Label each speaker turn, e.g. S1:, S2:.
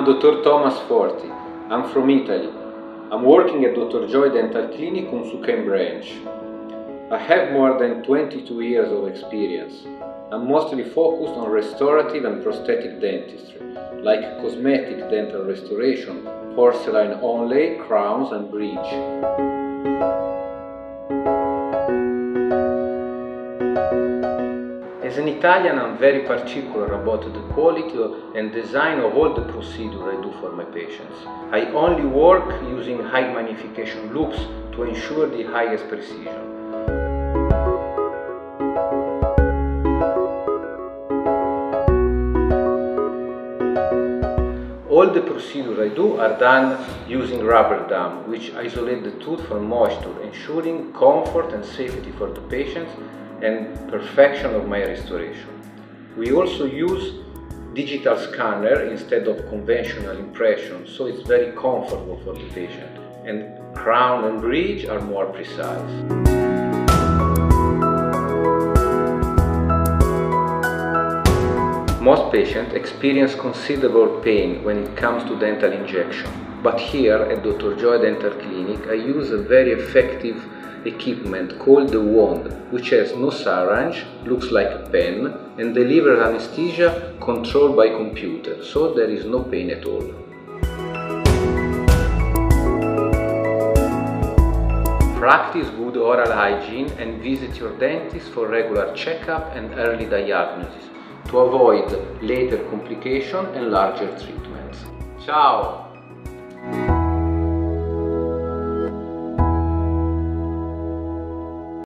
S1: I'm Dr. Tomas Forti. I'm from Italy. I'm working at Dr. Joy Dental Clinic on Suquen branch. I have more than 22 years of experience. I'm mostly focused on restorative and prosthetic dentistry, like cosmetic dental restoration, porcelain onlay, crowns and bridge. As an Italian, I'm very particular about the quality and design of all the procedures I do for my patients. I only work using high magnification loupes to ensure the highest precision. All the procedures I do are done using rubber dam, which isolate the tooth from moisture, ensuring comfort and safety for the patients and perfection of my restoration. We also use digital scanner instead of conventional impression, so it's very comfortable for the patient, and crown and bridge are more precise. Most patients experience considerable pain when it comes to dental injection, but here at Dr. Joy Dental Clinic I use a very effective equipment called the wand, which has no syringe, looks like a pen, and delivers anesthesia controlled by computer, so there is no pain at all. Practice good oral hygiene and visit your dentist for regular checkup and early diagnosis to avoid later complications and larger treatments. Ciao!